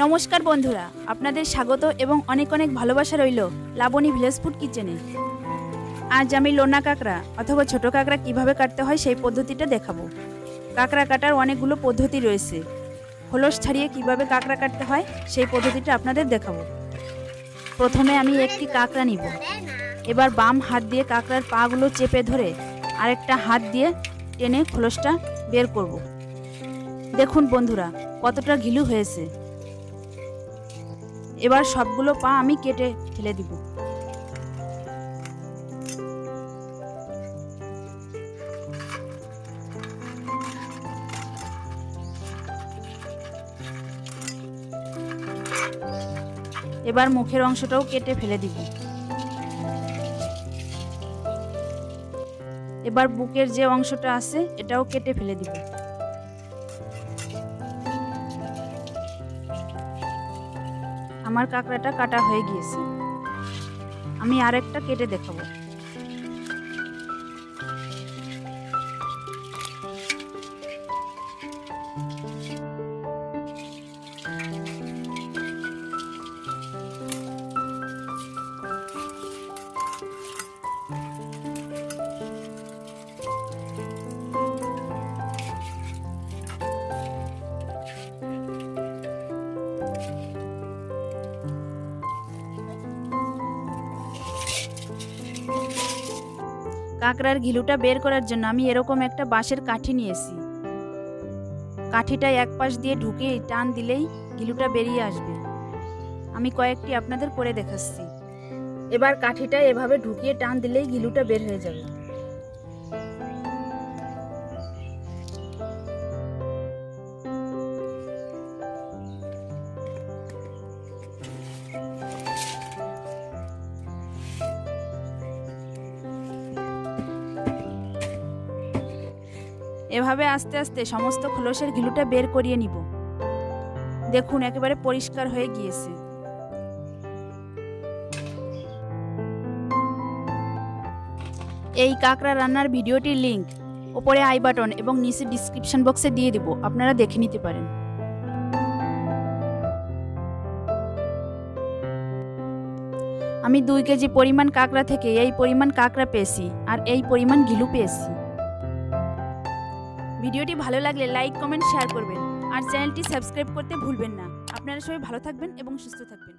নমস্কার বন্ধুরা, আপনাদের স্বাগত এবং অনেক অনেক ভালোবাসা রইল লাবণী ভিলেজ ফুড কিচেনে। আজ আমি লোনা কাঁকড়া অথবা ছোট কাঁকড়া কিভাবে কাটতে হয় সেই পদ্ধতিটা দেখাবো। কাঁকড়া কাটার অনেকগুলো পদ্ধতি রয়েছে। খোলস ছাড়িয়ে কিভাবে কাঁকড়া কাটতে হয় সেই পদ্ধতিটা আপনাদের দেখাবো। প্রথমে আমি একটি কাঁকড়া নিব। এবার বাম হাত দিয়ে কাঁকড়ার পাগুলো চেপে ধরে আরেকটা হাত দিয়ে টেনে খোলসটা বের করব। দেখুন বন্ধুরা, কতটা ঘিলু হয়েছে। এবার সবগুলো পা আমি কেটে ফেলে দিব। এবার মুখের অংশটাও কেটে ফেলে দিব। এবার বুকের যে অংশটা আছে এটাও কেটে ফেলে দিব। আমার কাঁকড়াটা কাটা হয়ে গিয়েছে। আমি আরেকটা কেটে দেখাবো। কাঁকড়ার ঘিলুটা বের করার জন্য আমি এরকম একটা বাঁশের কাঠি নিয়েছি। কাঠিটা এক পাশ দিয়ে ঢুকে টান দিলেই ঘিলুটা বেরিয়ে আসবে। আমি কয়েকটি আপনাদের করে দেখাচ্ছি। এবার কাঠিটা এভাবে ঢুকিয়ে টান দিলেই ঘিলুটা বের হয়ে যাবে। এভাবে আস্তে আস্তে সমস্ত খোলসের ঘিলুটা বের করিয়ে নিব। দেখুন, একেবারে পরিষ্কার হয়ে গিয়েছে। এই কাঁকড়া রান্নার ভিডিওটির লিংক ওপরে আই বাটন এবং নিচে ডিসক্রিপশন বক্সে দিয়ে দিব, আপনারা দেখে নিতে পারেন। আমি 2 কেজি পরিমাণ কাঁকড়া থেকে এই পরিমাণ কাঁকড়া পেয়েছি আর এই পরিমাণ ঘিলু পেয়েছি। ভিডিওটি ভালো লাগলে লাইক, কমেন্ট, শেয়ার করবেন আর চ্যানেলটি সাবস্ক্রাইব করতে ভুলবেন না। আপনারা সবাই ভালো থাকবেন এবং সুস্থ থাকবেন।